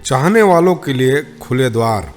चाहने वालों के लिए खुले द्वार।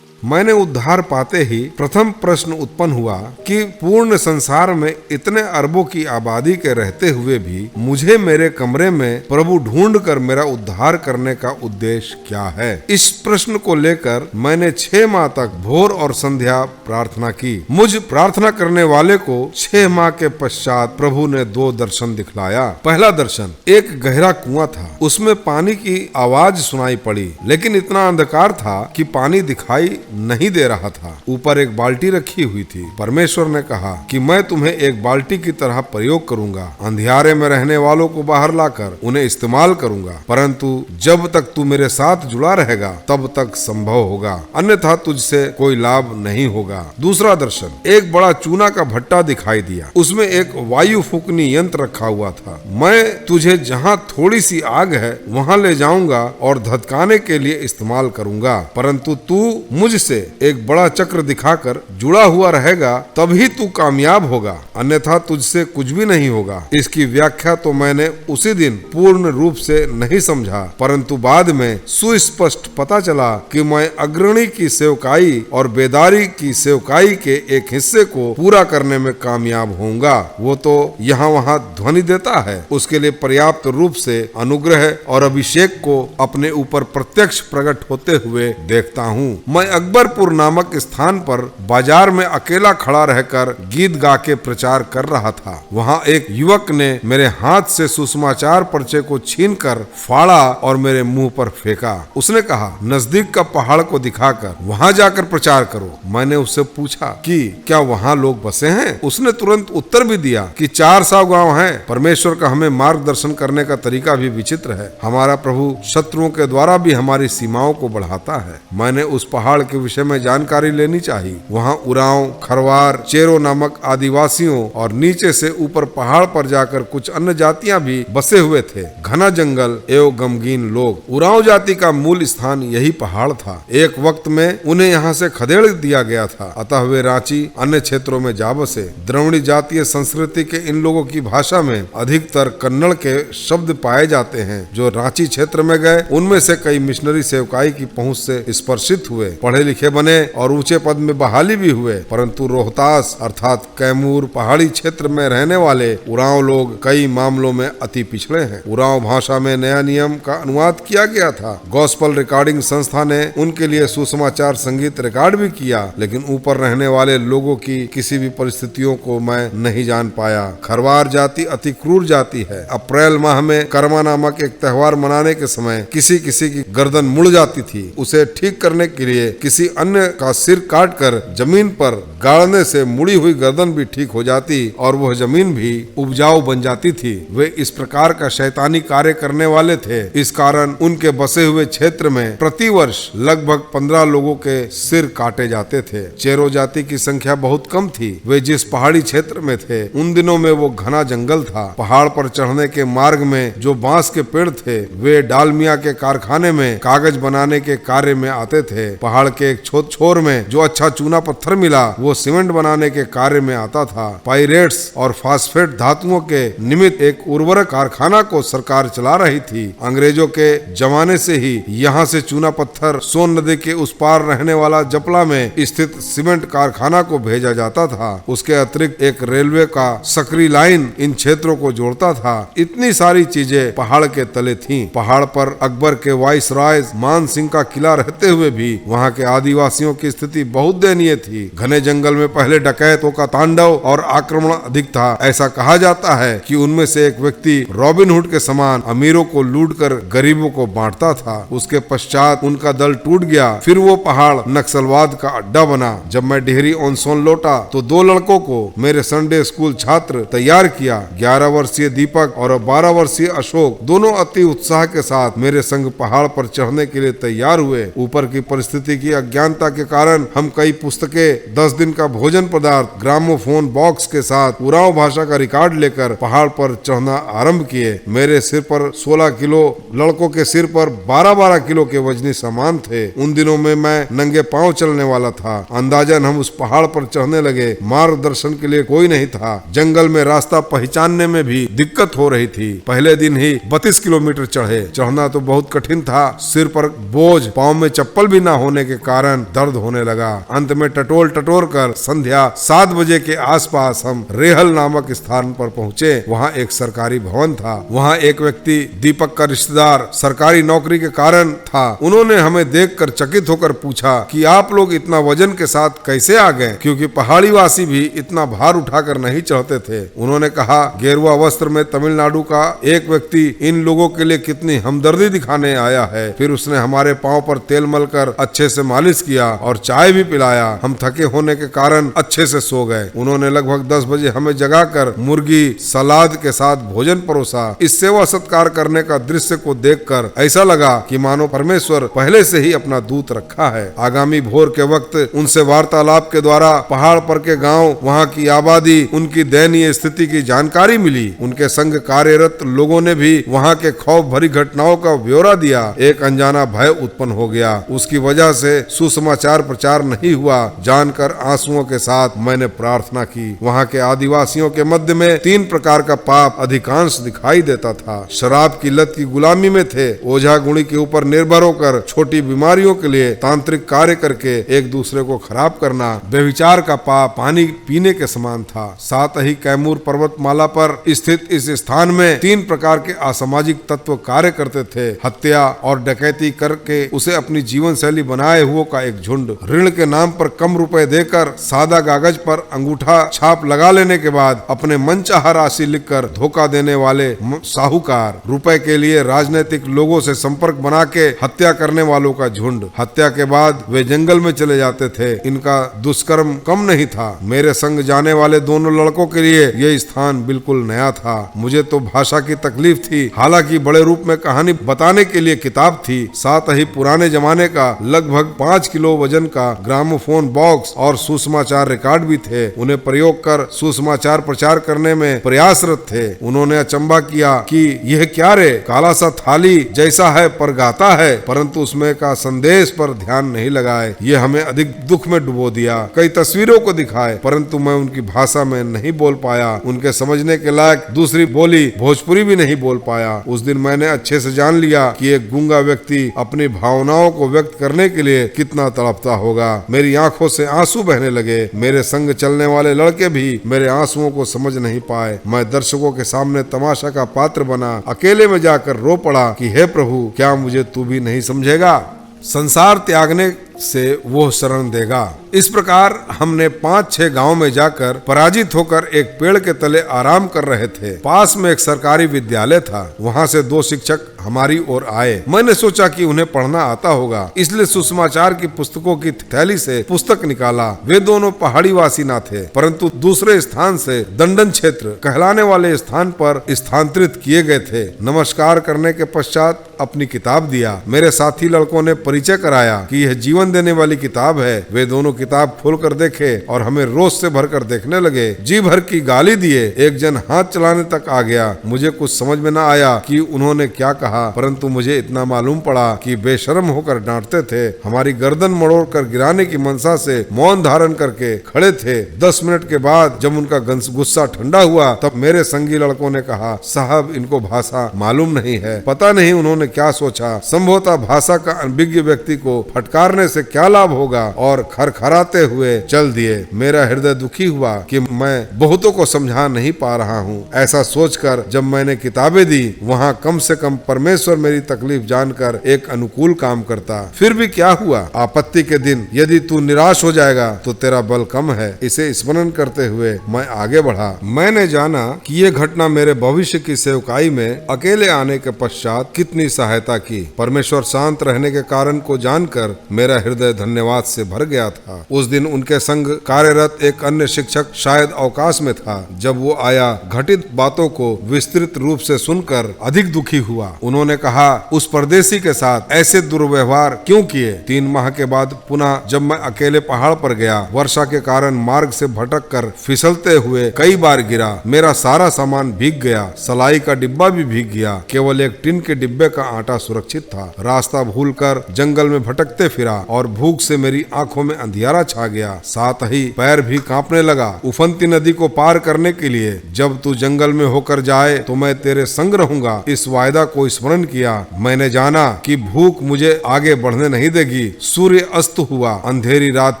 मैंने उद्धार पाते ही प्रथम प्रश्न उत्पन्न हुआ कि पूर्ण संसार में इतने अरबों की आबादी के रहते हुए भी मुझे मेरे कमरे में प्रभु ढूंढ कर मेरा उद्धार करने का उद्देश्य क्या है। इस प्रश्न को लेकर मैंने 6 माह तक भोर और संध्या प्रार्थना की। मुझ प्रार्थना करने वाले को 6 माह के पश्चात प्रभु ने 2 दर्शन दिखलाया। पहला दर्शन, एक गहरा कुआं था, उसमें पानी की आवाज सुनाई पड़ी, लेकिन इतना अंधकार था कि पानी दिखाई नहीं दे रहा था। ऊपर एक बाल्टी रखी हुई थी। परमेश्वर ने कहा कि मैं तुम्हें एक बाल्टी की तरह प्रयोग करूंगा, अंधियारे में रहने वालों को बाहर लाकर उन्हें इस्तेमाल करूंगा, परंतु जब तक तू मेरे साथ जुड़ा रहेगा तब तक संभव होगा, अन्यथा तुझसे कोई लाभ नहीं होगा। दूसरा दर्शन, एक बड़ा चूना का भट्टा दिखाई दिया, उसमें एक वायु फूकनी यंत्र रखा हुआ था। मैं तुझे जहाँ थोड़ी सी आग है वहाँ ले जाऊंगा और धधकाने के लिए इस्तेमाल करूंगा, परंतु तू मुझसे एक बड़ा चक्र दिखाकर जुड़ा हुआ रहेगा, तभी तू कामयाब होगा, अन्यथा तुझसे कुछ भी नहीं होगा। इसकी व्याख्या तो मैंने उसी दिन पूर्ण रूप से नहीं समझा, परंतु बाद में सुस्पष्ट पता चला कि मैं अग्रणी की सेवकाई और बेदारी की सेवकाई के एक हिस्से को पूरा करने में कामयाब होऊंगा। वो तो यहाँ वहाँ ध्वनि देता है, उसके लिए पर्याप्त रूप से अनुग्रह और अभिषेक को अपने ऊपर प्रत्यक्ष प्रकट होते हुए देखता हूँ। मैं अकबरपुर नामक स्थान पर बाजार में अकेला खड़ा रहकर गीत गा के प्रचार कर रहा था। वहाँ एक युवक ने मेरे हाथ से सुसमाचार पर्चे को छीनकर फाड़ा और मेरे मुंह पर फेंका। उसने कहा, नजदीक का पहाड़ को दिखाकर वहाँ जाकर प्रचार करो। मैंने उससे पूछा कि क्या वहाँ लोग बसे हैं? उसने तुरंत उत्तर भी दिया कि 400 गाँव हैं। परमेश्वर का हमें मार्गदर्शन करने का तरीका भी विचित्र है। हमारा प्रभु शत्रुओं के द्वारा भी हमारी सीमाओं को बढ़ाता है। मैंने उस पहाड़ के विषय में जानकारी लेनी चाहिए। वहाँ उरांव, खरवार, चेरो नामक आदिवासियों और नीचे से ऊपर पहाड़ पर जाकर कुछ अन्य जातियां भी बसे हुए थे। घना जंगल एवं गमगीन लोग। उरांव जाति का मूल स्थान यही पहाड़ था। एक वक्त में उन्हें यहाँ से खदेड़ दिया गया था, अतः वे रांची अन्य क्षेत्रों में जा बसे। द्रविड़ जातीय संस्कृति के इन लोगों की भाषा में अधिकतर कन्नड़ के शब्द पाए जाते हैं। जो रांची क्षेत्र में गए उनमें से कई मिशनरी सेवकाई की पहुँच से स्पर्शित हुए, पढ़े लिखे बने और ऊंचे पद में बहाली भी हुए, परंतु रोहतास अर्थात कैमूर पहाड़ी क्षेत्र में रहने वाले उरांव लोग कई मामलों में अति पिछड़े हैं। उरांव भाषा में नया नियम का अनुवाद किया गया था। गॉस्पल रिकॉर्डिंग संस्था ने उनके लिए सुसमाचार संगीत रिकॉर्ड भी किया, लेकिन ऊपर रहने वाले लोगों की किसी भी परिस्थितियों को मैं नहीं जान पाया। खरवार जाति अति क्रूर जाति है। अप्रैल माह में कर्मा नामक एक त्योहार मनाने के समय किसी किसी की गर्दन मुड़ जाती थी। उसे ठीक करने के लिए किसी अन्य का सिर काटकर जमीन पर गाड़ने से मुड़ी हुई गर्दन भी ठीक हो जाती और वह जमीन भी उपजाऊ बन जाती थी। वे इस प्रकार का शैतानी कार्य करने वाले थे। इस कारण उनके बसे हुए क्षेत्र में प्रति वर्ष लगभग 15 लोगों के सिर काटे जाते थे। चेरो जाति की संख्या बहुत कम थी। वे जिस पहाड़ी क्षेत्र में थे उन दिनों में वो घना जंगल था। पहाड़ पर चढ़ने के मार्ग में जो बांस के पेड़ थे वे डालमिया के कारखाने में कागज बनाने के कार्य में आते थे। पहाड़ के एक छोर में जो अच्छा चूना पत्थर मिला वो सीमेंट बनाने के कार्य में आता था। पाइरेट्स और फास्फेट धातुओं के निमित्त एक उर्वरक कारखाना को सरकार चला रही थी। अंग्रेजों के जमाने से ही यहाँ से चूना पत्थर सोन नदी के उस पार रहने वाला जपला में स्थित सीमेंट कारखाना को भेजा जाता था। उसके अतिरिक्त एक रेलवे का सक्रिय लाइन इन क्षेत्रों को जोड़ता था। इतनी सारी चीजें पहाड़ के तले थीं। पहाड़ पर अकबर के वाइसराय मान सिंह का किला रहते हुए भी वहाँ के आदिवासियों की स्थिति बहुत दयनीय थी। घने जंगल में पहले डकैतों का तांडव और आक्रमण अधिक था। ऐसा कहा जाता है कि उनमें से एक व्यक्ति रॉबिन हुड के समान अमीरों को लूटकर गरीबों को बांटता था। उसके पश्चात उनका दल टूट गया। फिर वो पहाड़ नक्सलवाद का अड्डा बना। जब मैं डिहरी ऑन सोन लौटा तो 2 लड़कों को मेरे संडे स्कूल छात्र तैयार किया। 11 वर्षीय दीपक और 12 वर्षीय अशोक दोनों अति उत्साह के साथ मेरे संग पहाड़ पर चढ़ने के लिए तैयार हुए। ऊपर की परिस्थिति की अज्ञानता के कारण हम कई पुस्तकें, 10 दिन का भोजन पदार्थ, ग्रामोफोन बॉक्स के साथ उरांव भाषा का रिकॉर्ड लेकर पहाड़ पर चढ़ना आरंभ किए। मेरे सिर पर 16 किलो, लड़कों के सिर पर 12-12 किलो के वजनी सामान थे। उन दिनों में मैं नंगे पांव चलने वाला था। अंदाजन हम उस पहाड़ पर चढ़ने लगे। मार्गदर्शन के लिए कोई नहीं था। जंगल में रास्ता पहचानने में भी दिक्कत हो रही थी। पहले दिन ही 32 किलोमीटर चढ़े। चढ़ना तो बहुत कठिन था। सिर पर बोझ, पांव में चप्पल भी ना होने के कारण दर्द होने लगा। अंत में टटोल कर संध्या 7 बजे के आसपास हम रेहल नामक स्थान पर पहुंचे। वहाँ एक सरकारी भवन था। वहाँ एक व्यक्ति, दीपक का रिश्तेदार, सरकारी नौकरी के कारण था। उन्होंने हमें देखकर चकित होकर पूछा कि आप लोग इतना वजन के साथ कैसे आ गए, क्योंकि पहाड़ी वासी भी इतना भार उठाकर नहीं चढ़ते थे। उन्होंने कहा, गेरुआ वस्त्र में तमिलनाडु का एक व्यक्ति इन लोगों के लिए कितनी हमदर्दी दिखाने आया है। फिर उसने हमारे पांव पर तेल मलकर अच्छे से मालिश किया और चाय भी पिलाया। हम थके होने के कारण अच्छे से सो गए। उन्होंने लगभग 10 बजे हमें जगाकर मुर्गी सलाद के साथ भोजन परोसा। इस सेवा सत्कार करने का दृश्य को देखकर ऐसा लगा कि मानो परमेश्वर पहले से ही अपना दूत रखा है। आगामी भोर के वक्त उनसे वार्तालाप के द्वारा पहाड़ पर के गांव, वहां की आबादी, उनकी दयनीय स्थिति की जानकारी मिली। उनके संग कार्यरत लोगों ने भी वहां के खौफ भरी घटनाओं का ब्यौरा दिया। एक अनजाना भय उत्पन्न हो गया। उसकी वजह से सुसमाचार प्रचार नहीं हुआ। जानकर आंसुओं के साथ मैंने प्रार्थना की। वहां के आदिवासियों के मध्य में 3 प्रकार का पाप अधिकांश दिखाई देता था। शराब की लत की गुलामी में थे, ओझा गुणी के ऊपर निर्भर होकर छोटी बीमारियों के लिए तांत्रिक कार्य करके एक दूसरे को खराब करना, व्यभिचार का पाप पानी पीने के समान था। साथ ही कैमूर पर्वतमाला पर स्थित इस स्थान में 3 प्रकार के असामाजिक तत्व कार्य करते थे। हत्या और डकैती करके उसे अपनी जीवन शैली बनाए हुए का एक झुंड, ऋण के नाम पर कम रुपए देकर सादा कागज पर अंगूठा छाप लगा लेने के बाद अपने मनचाहा राशि लिखकर धोखा देने वाले साहूकार, रुपए के लिए राजनीतिक लोगों से संपर्क बना के हत्या करने वालों का झुंड। हत्या के बाद वे जंगल में चले जाते थे। इनका दुष्कर्म कम नहीं था। मेरे संग जाने वाले दोनों लड़कों के लिए यह स्थान बिल्कुल नया था। मुझे तो भाषा की तकलीफ थी। हालांकि बड़े रूप में कहानी बताने के लिए किताब थी। साथ ही पुराने जमाने का लगभग 5 किलो वजन का ग्रामोफोन बॉक्स और सुसमाचार रिकॉर्ड भी थे। उन्हें प्रयोग कर सुसमाचार प्रचार करने में प्रयासरत थे। उन्होंने अचंबा किया कि यह क्या रे, काला सा थाली जैसा है पर गाता है, परंतु उसमें का संदेश पर ध्यान नहीं लगाए। ये हमें अधिक दुख में डुबो दिया। कई तस्वीरों को दिखाए, परंतु मैं उनकी भाषा में नहीं बोल पाया। उनके समझने के लायक दूसरी बोली भोजपुरी भी नहीं बोल पाया। उस दिन मैंने अच्छे से जान लिया कि एक गूंगा व्यक्ति अपनी भावनाओं को व्यक्त करने के लिए कितना तड़पता होगा। मेरी आंखों से आंसू बहने लगे। मेरे संग चलने वाले लड़के भी मेरे आंसुओं को समझ नहीं पाए। मैं दर्शकों के सामने तमाशा का पात्र बना। अकेले में जाकर रो पड़ा कि हे प्रभु, क्या मुझे तू भी नहीं समझेगा? संसार त्यागने से वो शरण देगा। इस प्रकार हमने 5-6 गांव में जाकर पराजित होकर एक पेड़ के तले आराम कर रहे थे। पास में एक सरकारी विद्यालय था। वहां से 2 शिक्षक हमारी ओर आए। मैंने सोचा कि उन्हें पढ़ना आता होगा, इसलिए सुसमाचार की पुस्तकों की थैली से पुस्तक निकाला। वे दोनों पहाड़ी वासी न थे, परंतु दूसरे स्थान से दंडन क्षेत्र कहलाने वाले स्थान पर स्थानांतरित किए गए थे। नमस्कार करने के पश्चात अपनी किताब दिया। मेरे साथी लड़कों ने परिचय कराया कि यह जीवन देने वाली किताब है। वे दोनों किताब खोलकर देखे और हमें रोष से भरकर देखने लगे। जी भर की गाली दिए। एक जन हाथ चलाने तक आ गया। मुझे कुछ समझ में न आया कि उन्होंने क्या कहा, परंतु मुझे इतना मालूम पड़ा कि बेशर्म होकर डांटते थे। हमारी गर्दन मरोड़ कर गिराने की मनसा से मौन धारण करके खड़े थे। 10 मिनट के बाद जब उनका गुस्सा ठंडा हुआ, तब मेरे संगी लड़कों ने कहा, साहब इनको भाषा मालूम नहीं है। पता नहीं उन्होंने क्या सोचा। संभवतः भाषा का अनभिज्ञ व्यक्ति को फटकारने से क्या लाभ होगा, और खरखराते हुए चल दिए। मेरा हृदय दुखी हुआ कि मैं बहुतों को समझा नहीं पा रहा हूँ। ऐसा सोचकर जब मैंने किताबें दी, वहाँ कम से कम परमेश्वर मेरी तकलीफ जानकर एक अनुकूल काम करता। फिर भी क्या हुआ, आपत्ति के दिन यदि तू निराश हो जाएगा तो तेरा बल कम है। इसे स्मरण करते हुए मैं आगे बढ़ा। मैंने जाना कि ये घटना मेरे भविष्य की सेवकाई में अकेले आने के पश्चात कितनी सहायता की। परमेश्वर शांत रहने के कारण को जानकर मेरा हृदय धन्यवाद से भर गया था। उस दिन उनके संग कार्यरत एक अन्य शिक्षक शायद अवकाश में था। जब वो आया, घटित बातों को विस्तृत रूप से सुनकर अधिक दुखी हुआ। उन्होंने कहा, उस परदेसी के साथ ऐसे दुर्व्यवहार क्यों किए? 3 माह के बाद पुनः जब मैं अकेले पहाड़ पर गया, वर्षा के कारण मार्ग से भटक कर फिसलते हुए कई बार गिरा। मेरा सारा सामान भीग गया, सलाई का डिब्बा भी भीग गया। केवल एक टिन के डिब्बे का आटा सुरक्षित था। रास्ता भूलकर जंगल में भटकते फिरा और भूख से मेरी आंखों में अंधियारा छा गया। साथ ही पैर भी कांपने लगा। उफनती नदी को पार करने के लिए जब तू जंगल में होकर जाए तो मैं तेरे संग रहूंगा, इस वायदा को स्मरण किया। मैंने जाना कि भूख मुझे आगे बढ़ने नहीं देगी। सूर्य अस्त हुआ, अंधेरी रात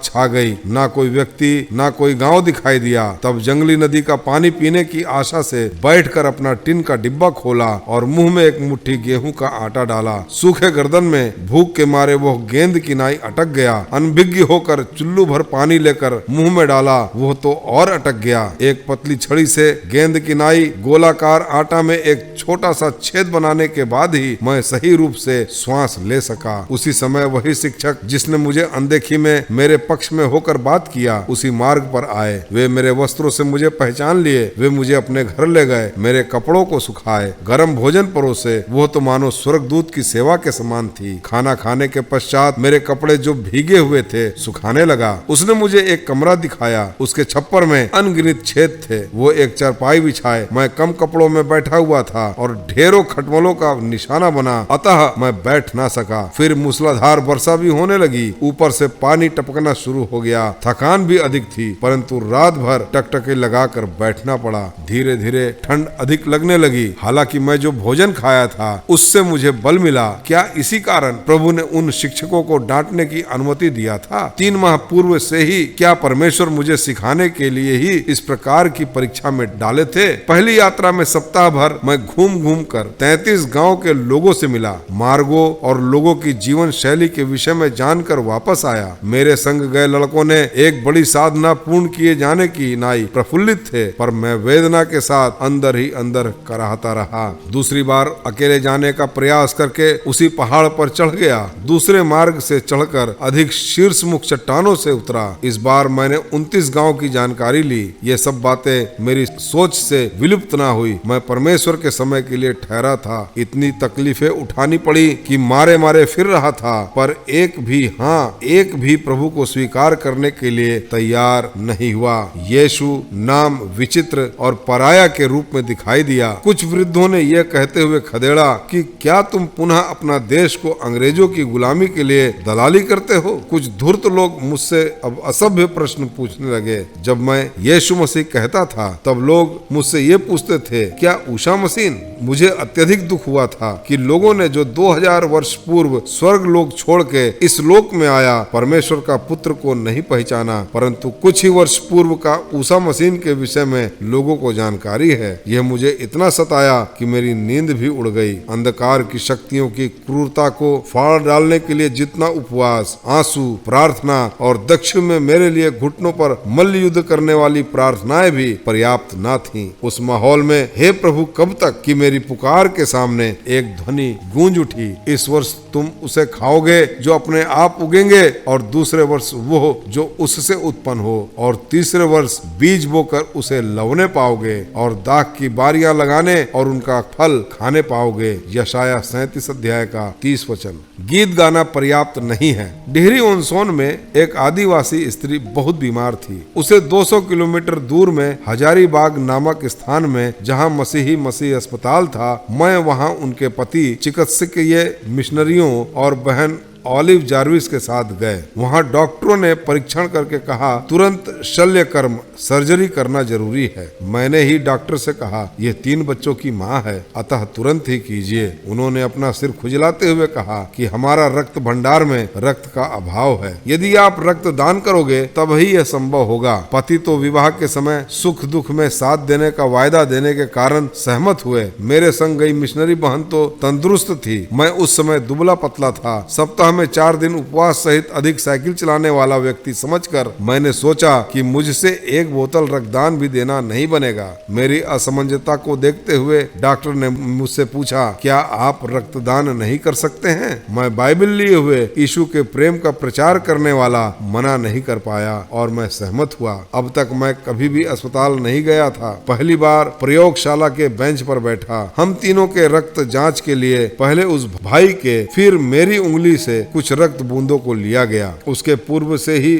छा गई। ना कोई व्यक्ति, ना कोई गांव दिखाई दिया। तब जंगली नदी का पानी पीने की आशा से बैठकर अपना टिन का डिब्बा खोला और मुंह में एक मुट्ठी गेहूं का आटा डाला। सूखे गर्दन में भूख के मारे वो गेंद की नाई अटक गया। अनभिज्ञ होकर चुल्लू भर पानी लेकर मुंह में डाला, वो तो और अटक गया। एक पतली छड़ी से गेंद की नाई गोलाकार आटा में एक छोटा सा छेद बनाने के बाद ही मैं सही रूप से श्वास ले सका। उसी समय वही शिक्षक जिसने मुझे अनदेखी में मेरे पक्ष में होकर बात किया, उसी मार्ग पर आए। वे मेरे वस्त्रों से मुझे पहचान लिए। वे मुझे अपने घर ले गए, मेरे कपड़ों को सुखाए, गर्म भोजन परोसे। वो तो मानो स्वर्गदूत की सेवा के समान थी। खाना खाने के पश्चात मेरे कपड़े जो भीगे हुए थे सुखाने लगा। उसने मुझे एक कमरा दिखाया। उसके छप्पर में अनगिनत छेद थे। वो एक चारपाई बिछाए। मैं कम कपड़ों में बैठा हुआ था और ढेरों खटमलों का निशाना बना, अतः मैं बैठ ना सका। फिर मूसलाधार वर्षा भी होने लगी। ऊपर से पानी टपकना शुरू हो गया। थकान भी अधिक थी, परंतु रात भर टकटकी लगाकर बैठना पड़ा। धीरे धीरे ठंड अधिक लगने लगी। हालांकि मैं जो भोजन खाया था उससे मुझे बल मिला। क्या इसी कारण प्रभु ने उन शिक्षकों को डांटने की अनुमति दिया था? 3 माह पूर्व से ही क्या परमेश्वर मुझे सिखाने के लिए ही इस प्रकार की परीक्षा में डाले थे? पहली यात्रा में सप्ताह भर मैं घूम घूम कर 33 गांव के लोगों से मिला। मार्गों और लोगों की जीवन शैली के विषय में जानकर वापस आया। मेरे संग गए लड़कों ने एक बड़ी साधना पूर्ण किए जाने की नाई प्रफुल्लित थे, पर मैं वेदना के साथ अंदर ही अंदर कराहता रहा। दूसरी बार अकेले जाने का प्रयास करके उसी पहाड़ पर चढ़ गया। दूसरे मार्ग से चढ़कर अधिक शीर्षमुख चट्टानों से उतरा। इस बार मैंने 29 गांव की जानकारी ली। ये सब बातें मेरी सोच से विलुप्त ना हुई। मैं परमेश्वर के समय के लिए ठहरा था। इतनी तकलीफें उठानी पड़ी कि मारे मारे फिर रहा था, पर एक भी प्रभु को स्वीकार करने के लिए तैयार नहीं हुआ। यीशु नाम विचित्र और पराया के रूप में दिखाई दिया। कुछ वृद्धों ने यह कहते हुए खदेड़ा कि क्या तुम पुनः अपना देश को अंग्रेजों की गुलामी के लिए दलाली करते हो? कुछ धूर्त लोग मुझसे अब असभ्य प्रश्न पूछने लगे। जब मैं यीशु मसीह कहता था तब लोग मुझसे ये पूछते थे, क्या ऊषा मसीह? मुझे अत्यधिक दुख हुआ था कि लोगों ने जो 2000 वर्ष पूर्व स्वर्ग लोक छोड़ के इस लोक में आया, परमेश्वर का पुत्र को नहीं पहचाना। परंतु कुछ ही वर्ष पूर्व का ऊषा मसीह के विषय में लोगों को जानकारी है। यह मुझे इतना सताया कि मेरी नींद भी उड़ गई। अंधकार की शक्तियों की क्रूरता को फाड़ डालने के लिए जितना उपवास, आंसू, प्रार्थना और दक्षिण में मेरे लिए घुटनों पर मल्ल युद्ध करने वाली प्रार्थनाएं भी पर्याप्त न थीं। उस माहौल में हे प्रभु कब तक कि मेरी पुकार के सामने एक ध्वनि गूंज उठी, इस वर्ष तुम उसे खाओगे जो अपने आप उगेंगे, और दूसरे वर्ष वो जो उससे उत्पन्न हो, और तीसरे वर्ष बीज बोकर उसे लवने पाओगे और दाख की बारियां लगाने और उनका फल खाने पाओगे। यशाया 37 अध्याय का 30 वचन। गीत गाना पर्याप्त नहीं है। डिहरी ऑनसोन में एक आदिवासी स्त्री बहुत बीमार थी। उसे 200 किलोमीटर दूर में हजारीबाग नामक स्थान में, जहां मसीह अस्पताल था, मैं वहां उनके पति चिकित्सकीय मिशनरियों और बहन ऑलिव जार्विस के साथ गए। वहां डॉक्टरों ने परीक्षण करके कहा तुरंत शल्य कर्म सर्जरी करना जरूरी है। मैंने ही डॉक्टर से कहा यह 3 बच्चों की मां है, अतः तुरंत ही कीजिए। उन्होंने अपना सिर खुजलाते हुए कहा कि हमारा रक्त भंडार में रक्त का अभाव है। यदि आप रक्त दान करोगे तब ही यह संभव होगा। पति तो विवाह के समय सुख दुख में साथ देने का वायदा देने के कारण सहमत हुए। मेरे संग गई मिशनरी बहन तो तंदुरुस्त थी। मैं उस समय दुबला पतला था। सप्ताह में 4 दिन उपवास सहित अधिक साइकिल चलाने वाला व्यक्ति समझकर मैंने सोचा कि मुझसे 1 बोतल रक्तदान भी देना नहीं बनेगा। मेरी असमंजसता को देखते हुए डॉक्टर ने मुझसे पूछा, क्या आप रक्तदान नहीं कर सकते हैं? मैं बाइबल लिए हुए यीशु के प्रेम का प्रचार करने वाला मना नहीं कर पाया और मैं सहमत हुआ। अब तक मैं कभी भी अस्पताल नहीं गया था। पहली बार प्रयोगशाला के बेंच पर बैठा। हम तीनों के रक्त जांच के लिए पहले उस भाई के, फिर मेरी उंगली से कुछ रक्त बूंदों को लिया गया। उसके पूर्व से ही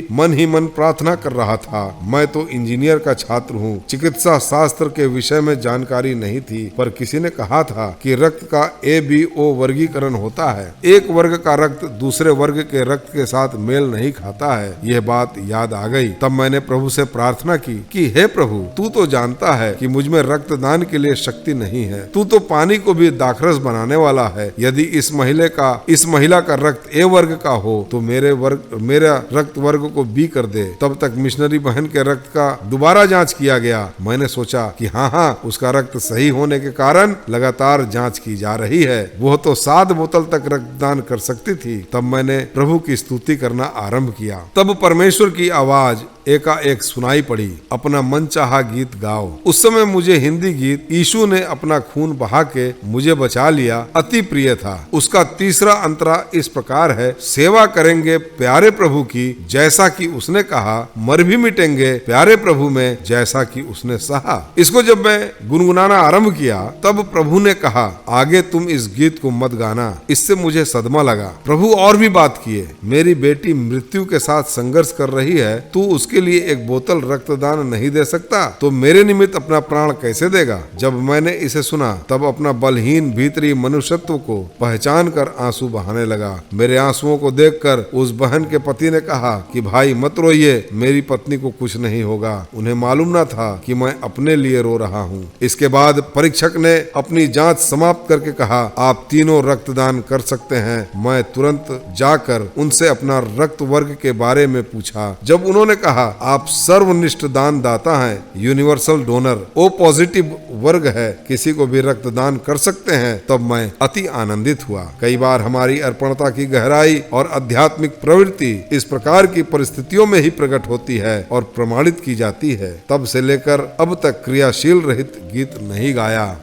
मन प्रार्थना कर रहा था। मैं तो इंजीनियर का छात्र हूँ, चिकित्सा शास्त्र के विषय में जानकारी नहीं थी, पर किसी ने कहा था कि रक्त का ABO वर्गीकरण होता है। एक वर्ग का रक्त दूसरे वर्ग के रक्त के साथ मेल नहीं खाता है। यह बात याद आ गई। तब मैंने प्रभु से प्रार्थना की कि हे प्रभु, तू तो जानता है कि मुझ में रक्तदान के लिए शक्ति नहीं है। तू तो पानी को भी दाखरस बनाने वाला है। यदि इस महिला का रक्त A वर्ग का हो तो मेरा रक्त वर्ग को B कर दे। तब तक मिशनरी बहन के रक्त का दोबारा जांच किया गया। मैंने सोचा कि हाँ, उसका रक्त सही होने के कारण लगातार जांच की जा रही है। वह तो 7 बोतल तक रक्तदान कर सकती थी। तब मैंने प्रभु की स्तुति करना आरंभ किया। तब परमेश्वर की आवाज एकाएक सुनाई पड़ी, अपना मनचाहा गीत गाओ। उस समय मुझे हिंदी गीत यीशु ने अपना खून बहा के मुझे बचा लिया अति प्रिय था। उसका तीसरा अंतरा इस प्रकार है, सेवा करेंगे प्यारे प्रभु की जैसा कि उसने कहा, मर भी मिटेंगे प्यारे प्रभु में जैसा कि उसने सहा। इसको जब मैं गुनगुनाना आरंभ किया तब प्रभु ने कहा, आगे तुम इस गीत को मत गाना। इससे मुझे सदमा लगा। प्रभु और भी बात किए, मेरी बेटी मृत्यु के साथ संघर्ष कर रही है, तू उसके लिए 1 बोतल रक्तदान नहीं दे सकता तो मेरे निमित्त अपना प्राण कैसे देगा? जब मैंने इसे सुना तब अपना बलहीन भीतरी मनुष्यत्व को पहचान कर आंसू बहाने लगा। मेरे आंसुओं को देखकर उस बहन के पति ने कहा कि भाई मत रोइए, मेरी पत्नी को कुछ नहीं होगा। उन्हें मालूम न था कि मैं अपने लिए रो रहा हूँ। इसके बाद परीक्षक ने अपनी जांच समाप्त करके कहा, आप तीनों रक्तदान कर सकते हैं। मैं तुरंत जाकर उनसे अपना रक्त वर्ग के बारे में पूछा। जब उन्होंने कहा आप सर्वनिष्ठ दान दाता हैं, यूनिवर्सल डोनर, O पॉजिटिव वर्ग है, किसी को भी रक्तदान कर सकते हैं, तब मैं अति आनंदित हुआ। कई बार हमारी अर्पणता की गहराई और आध्यात्मिक प्रवृत्ति इस प्रकार की परिस्थितियों में ही प्रकट होती है और प्रमाणित की जाती है। तब से लेकर अब तक क्रियाशील रहित गीत नहीं गाया।